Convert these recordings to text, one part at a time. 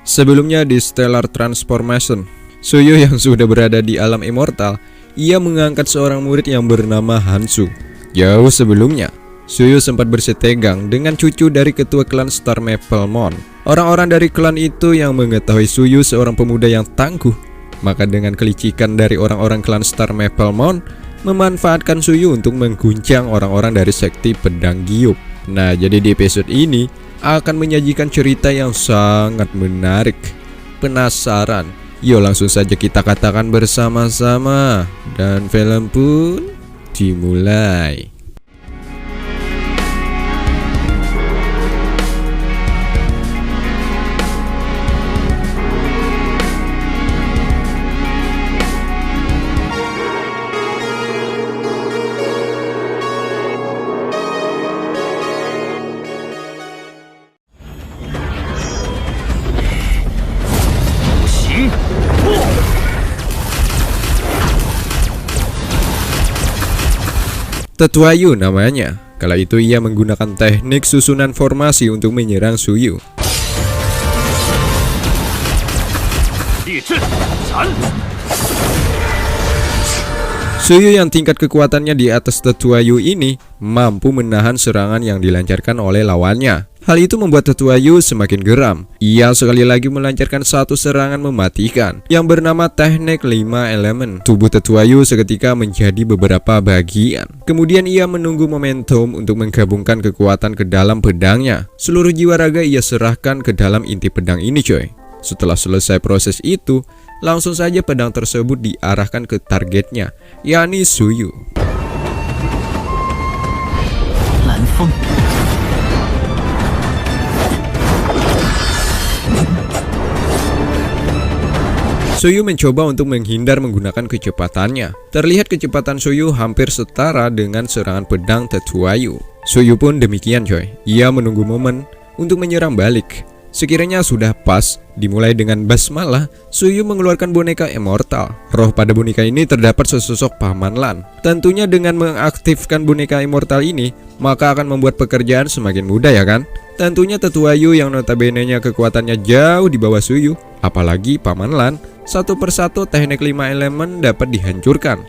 Sebelumnya di Stellar Transformation, Suyu yang sudah berada di alam immortal, ia mengangkat seorang murid yang bernama Hansu. Jauh sebelumnya, Suyu sempat bersitegang dengan cucu dari ketua klan Star Maplemon. Orang-orang dari klan itu yang mengetahui Suyu seorang pemuda yang tangguh, maka dengan kelicikan dari orang-orang klan Star Maplemon, memanfaatkan Suyu untuk mengguncang orang-orang dari sekti pedang giok. Nah, jadi di episode ini akan menyajikan cerita yang sangat menarik. Penasaran? Yuk langsung saja kita katakan bersama-sama. Dan film pun dimulai. Tetua Yu namanya. Kala itu ia menggunakan teknik susunan formasi untuk menyerang Suyu. Suyu yang tingkat kekuatannya di atas Tetua Yu ini mampu menahan serangan yang dilancarkan oleh lawannya. Hal itu membuat Tetua Yu semakin geram. Ia sekali lagi melancarkan satu serangan mematikan yang bernama teknik 5 elemen. Tubuh Tetua Yu seketika menjadi beberapa bagian. Kemudian ia menunggu momentum untuk menggabungkan kekuatan ke dalam pedangnya. Seluruh jiwa raga ia serahkan ke dalam inti pedang ini, coy. Setelah selesai proses itu, langsung saja pedang tersebut diarahkan ke targetnya, yakni Suyu. Suyu mencoba untuk menghindar menggunakan kecepatannya. Terlihat kecepatan Suyu hampir setara dengan serangan pedang Tetua Yu. Suyu pun demikian, coy. Ia menunggu momen untuk menyerang balik. Sekiranya sudah pas, dimulai dengan basmalah, Suyu mengeluarkan boneka immortal. Roh pada boneka ini terdapat sesosok Paman Lan. Tentunya dengan mengaktifkan boneka immortal ini, maka akan membuat pekerjaan semakin mudah, ya kan? Tentunya Tetua Yu yang notabene-nya kekuatannya jauh di bawah Suyu, apalagi Paman Lan, satu persatu teknik 5 elemen dapat dihancurkan.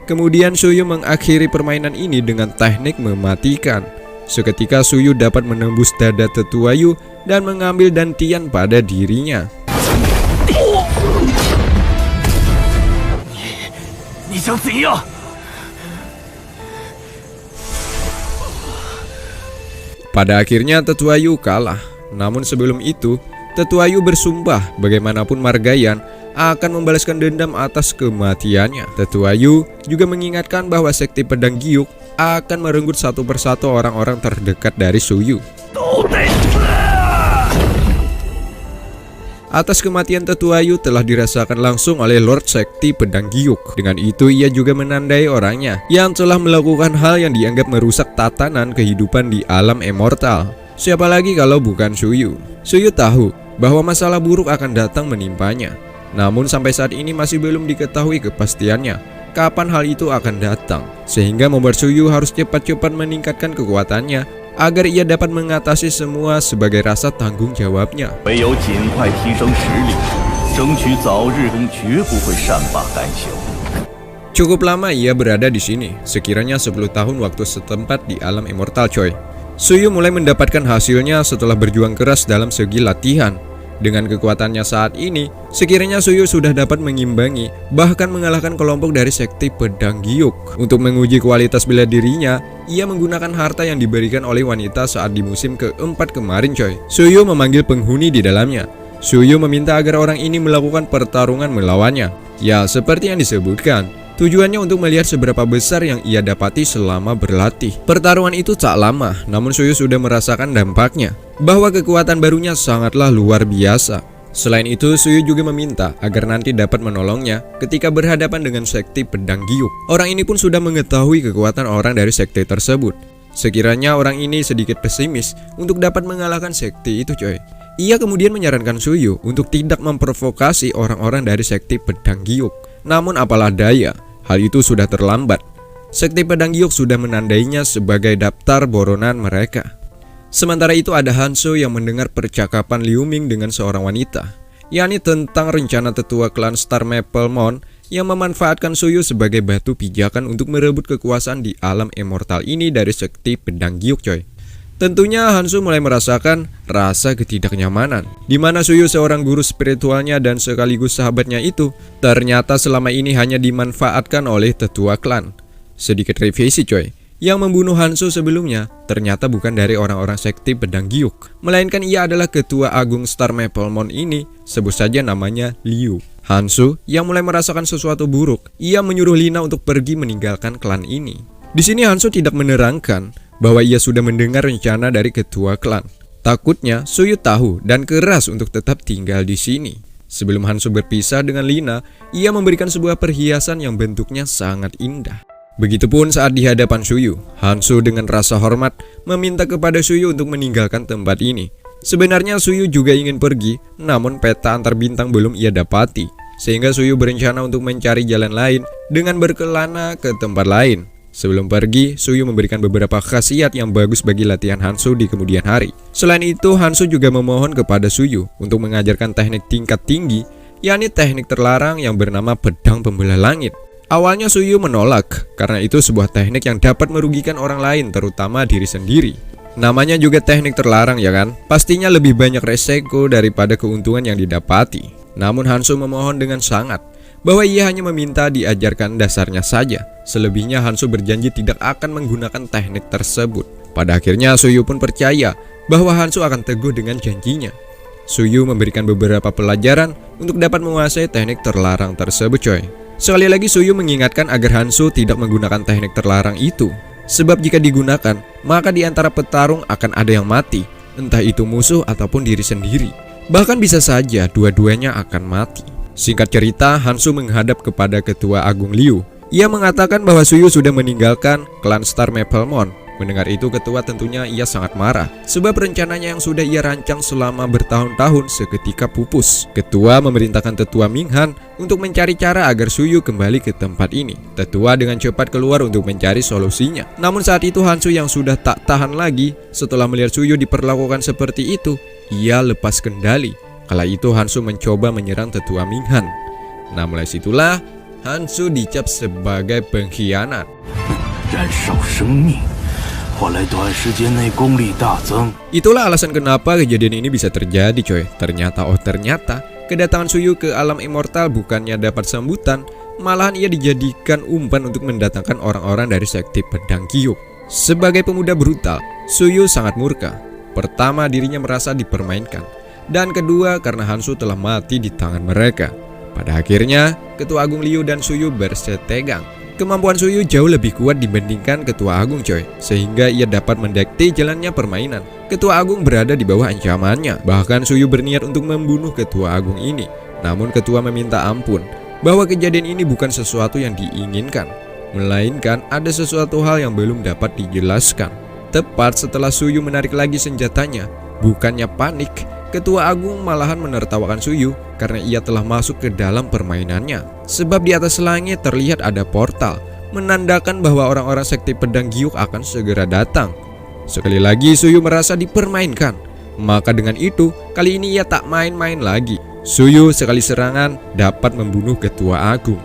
Kemudian Suyu mengakhiri permainan ini dengan teknik mematikan. Seketika Suyu dapat menembus dada Tetua Yu dan mengambil dantian pada dirinya. Pada akhirnya Tetua Yu kalah. Namun sebelum itu, Tetua Yu bersumpah bagaimanapun Margayan akan membalaskan dendam atas kematiannya. Tetua Yu juga mengingatkan bahwa sekti pedang giok akan merenggut satu persatu orang-orang terdekat dari Suyu. Atas kematian Tetua Yu telah dirasakan langsung oleh Lord Sekti Pedang Giok. Dengan itu ia juga menandai orangnya yang telah melakukan hal yang dianggap merusak tatanan kehidupan di alam immortal. Siapa lagi kalau bukan Suyu? Suyu tahu bahwa masalah buruk akan datang menimpanya. Namun sampai saat ini masih belum diketahui kepastiannya kapan hal itu akan datang, sehingga membuat Suyu harus cepat-cepat meningkatkan kekuatannya agar ia dapat mengatasi semua sebagai rasa tanggung jawabnya. Cukup lama ia berada di sini, sekiranya 10 tahun waktu setempat di alam immortal, coy. Suyu mulai mendapatkan hasilnya setelah berjuang keras dalam segi latihan. Dengan kekuatannya saat ini, sekiranya Suyu sudah dapat mengimbangi, bahkan mengalahkan kelompok dari sekti pedang giok. Untuk menguji kualitas bela dirinya, ia menggunakan harta yang diberikan oleh wanita saat di musim keempat kemarin, coy. Suyu memanggil penghuni di dalamnya. Suyu meminta agar orang ini melakukan pertarungan melawannya. Ya, seperti yang disebutkan, tujuannya untuk melihat seberapa besar yang ia dapati selama berlatih. Pertarungan itu tak lama, namun Suyu sudah merasakan dampaknya, bahwa kekuatan barunya sangatlah luar biasa. Selain itu, Suyu juga meminta agar nanti dapat menolongnya ketika berhadapan dengan sekti pedang giok. Orang ini pun sudah mengetahui kekuatan orang dari sekte tersebut. Sekiranya orang ini sedikit pesimis untuk dapat mengalahkan sekte itu coy. Ia kemudian menyarankan Suyu untuk tidak memprovokasi orang-orang dari sekte Pedang Giok. Namun apalah daya, hal itu sudah terlambat. Sekte Pedang Giok sudah menandainya sebagai daftar buronan mereka. Sementara itu ada Hansu yang mendengar percakapan Liu Ming dengan seorang wanita, yakni tentang rencana tetua klan Star Maple Moon yang memanfaatkan Suyu sebagai batu pijakan untuk merebut kekuasaan di alam immortal ini dari sekte Pedang Giok coy. Tentunya Hansu mulai merasakan rasa ketidaknyamanan, di mana Suyu seorang guru spiritualnya dan sekaligus sahabatnya itu ternyata selama ini hanya dimanfaatkan oleh tetua klan. Sedikit revisi coy, yang membunuh Hansu sebelumnya ternyata bukan dari orang-orang sekte Pedang Giok, melainkan ia adalah ketua agung Star Maple Moon ini, sebut saja namanya Liu. Hansu yang mulai merasakan sesuatu buruk, ia menyuruh Lina untuk pergi meninggalkan klan ini. Di sini Hansu tidak menerangkan bahwa ia sudah mendengar rencana dari ketua klan. Takutnya Suyu tahu dan keras untuk tetap tinggal di sini. Sebelum Hansu berpisah dengan Lina, ia memberikan sebuah perhiasan yang bentuknya sangat indah. Begitupun saat di hadapan Suyu, Hansu dengan rasa hormat meminta kepada Suyu untuk meninggalkan tempat ini. Sebenarnya Suyu juga ingin pergi, namun peta antar bintang belum ia dapati, sehingga Suyu berencana untuk mencari jalan lain dengan berkelana ke tempat lain. Sebelum pergi, Suyu memberikan beberapa khasiat yang bagus bagi latihan Hansu di kemudian hari. Selain itu, Hansu juga memohon kepada Suyu untuk mengajarkan teknik tingkat tinggi, yakni teknik terlarang yang bernama Pedang Pembelah Langit. Awalnya Suyu menolak, karena itu sebuah teknik yang dapat merugikan orang lain, terutama diri sendiri. Namanya juga teknik terlarang ya kan? Pastinya lebih banyak resiko daripada keuntungan yang didapati. Namun Hansu memohon dengan sangat bahwa ia hanya meminta diajarkan dasarnya saja. Selebihnya Hansu berjanji tidak akan menggunakan teknik tersebut. Pada akhirnya Suyu pun percaya bahwa Hansu akan teguh dengan janjinya. Suyu memberikan beberapa pelajaran untuk dapat menguasai teknik terlarang tersebut coy. Sekali lagi Suyu mengingatkan agar Hansu tidak menggunakan teknik terlarang itu. Sebab jika digunakan, maka di antara petarung akan ada yang mati, entah itu musuh ataupun diri sendiri. Bahkan bisa saja dua-duanya akan mati. Singkat cerita, Hansu menghadap kepada ketua agung Liu. Ia mengatakan bahwa Suyu sudah meninggalkan klan Star Maple Moon. Mendengar itu ketua tentunya ia sangat marah, sebab rencananya yang sudah ia rancang selama bertahun-tahun seketika pupus. Ketua memerintahkan tetua Minghan untuk mencari cara agar Suyu kembali ke tempat ini. Tetua dengan cepat keluar untuk mencari solusinya. Namun saat itu Hansu yang sudah tak tahan lagi setelah melihat Suyu diperlakukan seperti itu, ia lepas kendali. Kala itu Hansu mencoba menyerang tetua Minghan. Nah mulai situlah Hansu dicap sebagai pengkhianat. Itulah alasan kenapa kejadian ini bisa terjadi coy. Ternyata kedatangan Suyu ke alam immortal bukannya dapat sambutan, malahan ia dijadikan umpan untuk mendatangkan orang-orang dari sekte Pedang Giok. Sebagai pemuda brutal, Suyu sangat murka. Pertama, dirinya merasa dipermainkan, dan kedua karena Hansu telah mati di tangan mereka. Pada akhirnya, Ketua Agung Liu dan Suyu bersetegang. Kemampuan Suyu jauh lebih kuat dibandingkan Ketua Agung coy, sehingga ia dapat mendikte jalannya permainan. Ketua Agung berada di bawah ancamannya. Bahkan Suyu berniat untuk membunuh Ketua Agung ini. Namun Ketua meminta ampun bahwa kejadian ini bukan sesuatu yang diinginkan, melainkan ada sesuatu hal yang belum dapat dijelaskan. Tepat setelah Suyu menarik lagi senjatanya, bukannya panik, Ketua Agung malahan menertawakan Suyu karena ia telah masuk ke dalam permainannya. Sebab di atas langit terlihat ada portal, menandakan bahwa orang-orang sekte Pedang Giok akan segera datang. Sekali lagi Suyu merasa dipermainkan. Maka dengan itu, kali ini ia tak main-main lagi. Suyu sekali serangan dapat membunuh Ketua Agung.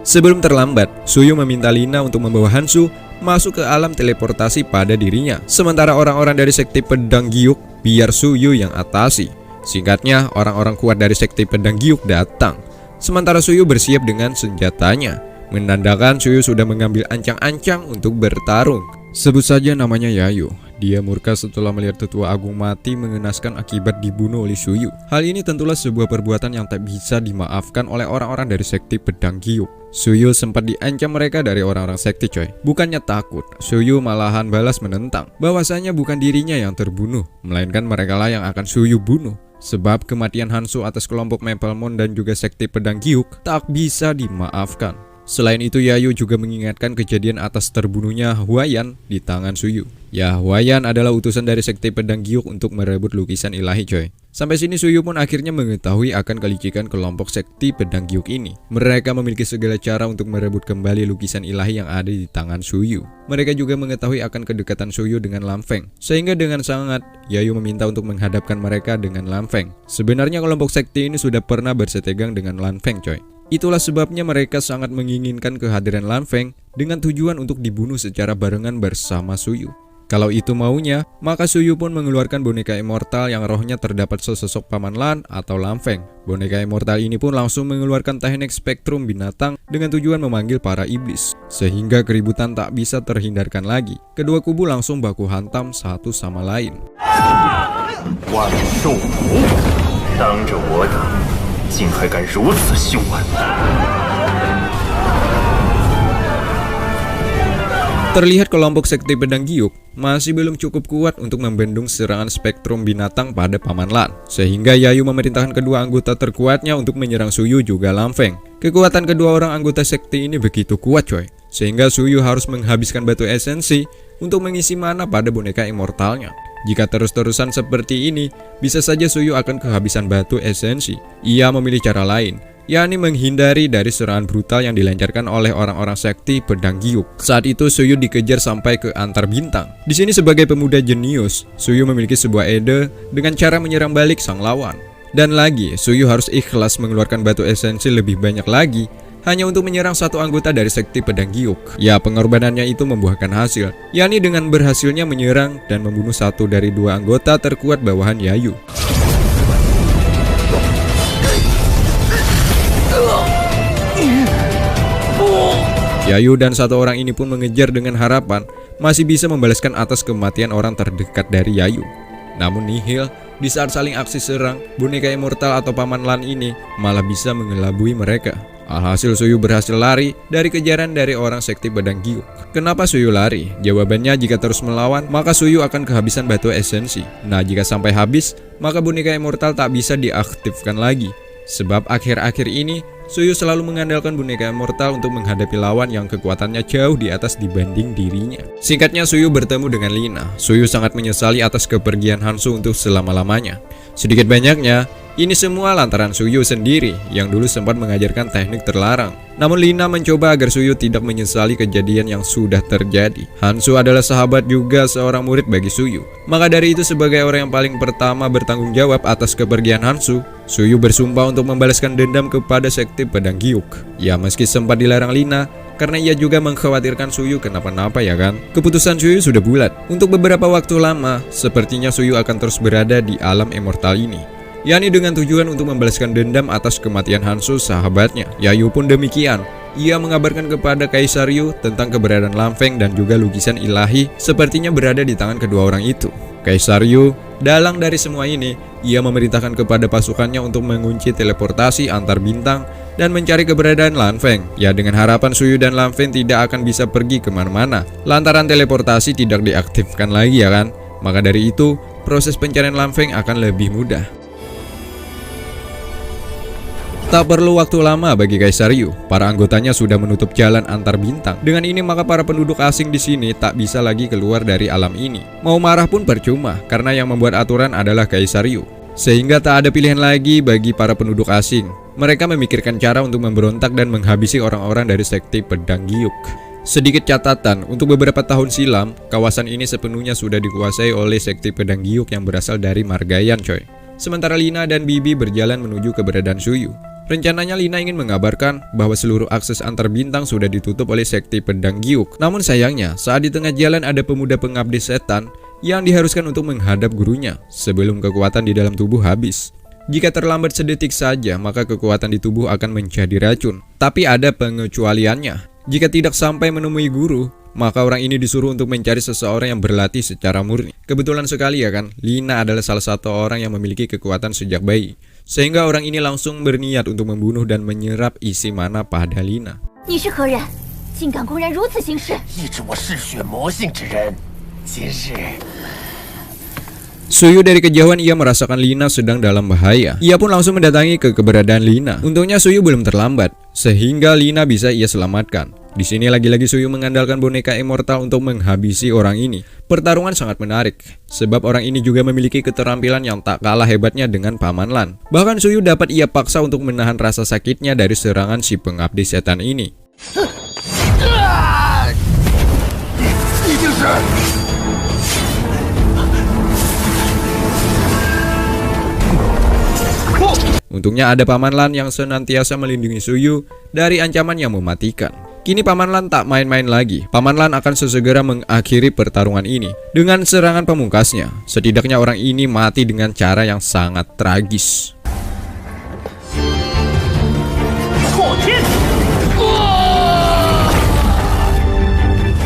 Sebelum terlambat, Suyu meminta Lina untuk membawa Hansu masuk ke alam teleportasi pada dirinya. Sementara orang-orang dari sekte Pedang Giok biar Suyu yang atasi. Singkatnya, orang-orang kuat dari sekte Pedang Giok datang. Sementara Suyu bersiap dengan senjatanya, menandakan Suyu sudah mengambil ancang-ancang untuk bertarung. Sebut saja namanya Yayu. Dia murka setelah melihat Tetua Agung mati mengenaskan akibat dibunuh oleh Suyu. Hal ini tentulah sebuah perbuatan yang tak bisa dimaafkan oleh orang-orang dari sekte Pedang Giok. Suyu sempat diancam mereka dari orang-orang sekte coy. Bukannya takut, Suyu malahan balas menentang bahwasanya bukan dirinya yang terbunuh, melainkan merekalah yang akan Suyu bunuh. Sebab kematian Hansu atas kelompok Maple Moon dan juga sekte Pedang Giok tak bisa dimaafkan. Selain itu, Yayu juga mengingatkan kejadian atas terbunuhnya Huayan di tangan Suyu. Ya, Huayan adalah utusan dari sekte pedang giok untuk merebut lukisan ilahi, coy. Sampai sini Suyu pun akhirnya mengetahui akan kelicikan kelompok sekte pedang giok ini. Mereka memiliki segala cara untuk merebut kembali lukisan ilahi yang ada di tangan Suyu. Mereka juga mengetahui akan kedekatan Suyu dengan Lam Feng, sehingga dengan sangat Yayu meminta untuk menghadapkan mereka dengan Lam Feng. Sebenarnya kelompok sekte ini sudah pernah bersetegang dengan Lam Feng, coy. Itulah sebabnya mereka sangat menginginkan kehadiran Lam Feng dengan tujuan untuk dibunuh secara barengan bersama Suyu. Kalau itu maunya, maka Suyu pun mengeluarkan boneka immortal yang rohnya terdapat sesosok Paman Lan atau Lam Feng. Boneka immortal ini pun langsung mengeluarkan teknik spektrum binatang dengan tujuan memanggil para iblis, sehingga keributan tak bisa terhindarkan lagi. Kedua kubu langsung baku hantam satu sama lain. Terlihat kelompok sekte pedang giok masih belum cukup kuat untuk membendung serangan spektrum binatang pada Paman Lan, sehingga Yayu memerintahkan kedua anggota terkuatnya untuk menyerang Suyu juga Lam Feng. Kekuatan kedua orang anggota sekte ini begitu kuat, coy, sehingga Suyu harus menghabiskan batu esensi untuk mengisi mana pada boneka immortalnya. Jika terus-terusan seperti ini, bisa saja Suyu akan kehabisan batu esensi. Ia memilih cara lain, yakni menghindari dari serangan brutal yang dilancarkan oleh orang-orang sekte pedang giok. Saat itu Suyu dikejar sampai ke antar bintang. Di sini sebagai pemuda jenius, Suyu memiliki sebuah ide dengan cara menyerang balik sang lawan. Dan lagi, Suyu harus ikhlas mengeluarkan batu esensi lebih banyak lagi hanya untuk menyerang satu anggota dari sekte pedang giok. Ya, pengorbanannya itu membuahkan hasil, yakni dengan berhasilnya menyerang dan membunuh satu dari dua anggota terkuat bawahan Yayu. Yayu dan satu orang ini pun mengejar dengan harapan masih bisa membalaskan atas kematian orang terdekat dari Yayu. Namun nihil, di saat saling aksi serang, boneka immortal atau Paman Lan ini malah bisa mengelabui mereka. Alhasil Suyu berhasil lari dari kejaran dari orang sekte pedang giok. Kenapa Suyu lari? Jawabannya, jika terus melawan, maka Suyu akan kehabisan batu esensi. Nah, jika sampai habis, maka boneka immortal tak bisa diaktifkan lagi. Sebab akhir-akhir ini, Suyu selalu mengandalkan boneka immortal untuk menghadapi lawan yang kekuatannya jauh di atas dibanding dirinya. Singkatnya, Suyu bertemu dengan Lina. Suyu sangat menyesali atas kepergian Hansu untuk selama-lamanya. Sedikit banyaknya, ini semua lantaran Suyu sendiri yang dulu sempat mengajarkan teknik terlarang. Namun Lina mencoba agar Suyu tidak menyesali kejadian yang sudah terjadi. Hansu adalah sahabat juga seorang murid bagi Suyu. Maka dari itu, sebagai orang yang paling pertama bertanggung jawab atas kepergian Hansu, Suyu bersumpah untuk membalaskan dendam kepada sekte pedang giok. Ya, meski sempat dilarang Lina, karena ia juga mengkhawatirkan Suyu kenapa-napa, ya kan? Keputusan Suyu sudah bulat. Untuk beberapa waktu lama, sepertinya Suyu akan terus berada di alam immortal ini, yakni dengan tujuan untuk membalaskan dendam atas kematian Hansu sahabatnya. Yayu pun demikian. Ia mengabarkan kepada Kaisar Yu tentang keberadaan Lam Feng dan juga lukisan ilahi sepertinya berada di tangan kedua orang itu. Kaisar Yu dalang dari semua ini, ia memerintahkan kepada pasukannya untuk mengunci teleportasi antar bintang dan mencari keberadaan Lam Feng. Ya, dengan harapan Suyu dan Lam Feng tidak akan bisa pergi kemana-mana lantaran teleportasi tidak diaktifkan lagi, ya kan? Maka dari itu, proses pencarian Lam Feng akan lebih mudah. Tak perlu waktu lama bagi Kaisar Yu, para anggotanya sudah menutup jalan antar bintang. Dengan ini maka para penduduk asing di sini tak bisa lagi keluar dari alam ini. Mau marah pun percuma, karena yang membuat aturan adalah Kaisar Yu. Sehingga tak ada pilihan lagi bagi para penduduk asing. Mereka memikirkan cara untuk memberontak dan menghabisi orang-orang dari sekte pedang giok. Sedikit catatan, untuk beberapa tahun silam, kawasan ini sepenuhnya sudah dikuasai oleh sekte pedang giok yang berasal dari Margayan, coy. Sementara Lina dan Bibi berjalan menuju keberadaan Suyu. Rencananya Lina ingin mengabarkan bahwa seluruh akses antar bintang sudah ditutup oleh sekte pedang giok. Namun sayangnya, saat di tengah jalan ada pemuda pengabdi setan yang diharuskan untuk menghadap gurunya sebelum kekuatan di dalam tubuh habis. Jika terlambat sedetik saja, maka kekuatan di tubuh akan menjadi racun. Tapi ada pengecualiannya. Jika tidak sampai menemui guru, maka orang ini disuruh untuk mencari seseorang yang berlatih secara murni. Kebetulan sekali, ya kan, Lina adalah salah satu orang yang memiliki kekuatan sejak bayi. Sehingga orang ini langsung berniat untuk membunuh dan menyerap isi mana pada Lina. Suyu dari kejauhan ia merasakan Lina sedang dalam bahaya. Ia pun langsung mendatangi ke keberadaan Lina. Untungnya Suyu belum terlambat, sehingga Lina bisa ia selamatkan. Di sini lagi-lagi Suyu mengandalkan boneka immortal untuk menghabisi orang ini. Pertarungan sangat menarik, sebab orang ini juga memiliki keterampilan yang tak kalah hebatnya dengan Paman Lan. Bahkan Suyu dapat ia paksa untuk menahan rasa sakitnya dari serangan si pengabdi setan ini. Untungnya ada Paman Lan yang senantiasa melindungi Suyu dari ancaman yang mematikan. Kini Paman Lan tak main-main lagi. Paman Lan akan sesegera mengakhiri pertarungan ini dengan serangan pamungkasnya. Setidaknya orang ini mati dengan cara yang sangat tragis.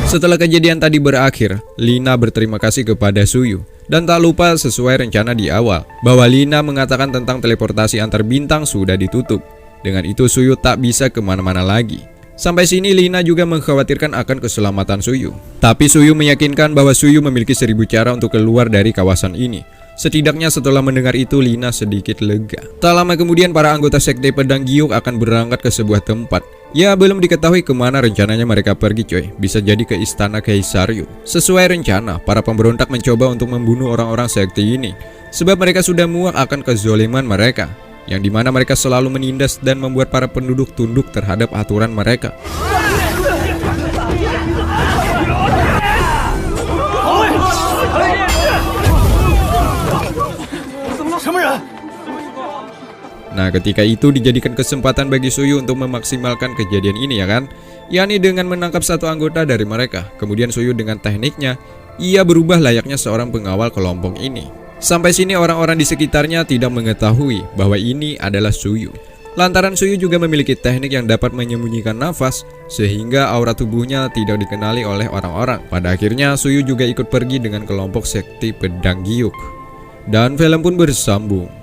Setelah kejadian tadi berakhir, Lina berterima kasih kepada Suyu. Dan tak lupa sesuai rencana di awal, bahwa Lina mengatakan tentang teleportasi antar bintang sudah ditutup. Dengan itu Suyu tak bisa kemana-mana lagi. Sampai sini Lina juga mengkhawatirkan akan keselamatan Suyu. Tapi Suyu meyakinkan bahwa Suyu memiliki 1000 cara untuk keluar dari kawasan ini. Setidaknya setelah mendengar itu Lina sedikit lega. Tak lama kemudian para anggota sekte pedang giok akan berangkat ke sebuah tempat. Ya belum diketahui kemana rencananya mereka pergi coy. Bisa jadi ke istana Kaisar Yu. Sesuai rencana, para pemberontak mencoba untuk membunuh orang-orang sekte ini. Sebab mereka sudah muak akan kezoliman mereka, yang dimana mereka selalu menindas dan membuat para penduduk tunduk terhadap aturan mereka. Nah, ketika itu dijadikan kesempatan bagi Suyu untuk memaksimalkan kejadian ini ya kan, yakni dengan menangkap satu anggota dari mereka. Kemudian Suyu dengan tekniknya, ia berubah layaknya seorang pengawal kelompok ini. Sampai sini orang-orang di sekitarnya tidak mengetahui bahwa ini adalah Suyu. Lantaran Suyu juga memiliki teknik yang dapat menyembunyikan nafas, sehingga aura tubuhnya tidak dikenali oleh orang-orang. Pada akhirnya Suyu juga ikut pergi dengan kelompok sekte pedang giok. Dan film pun bersambung.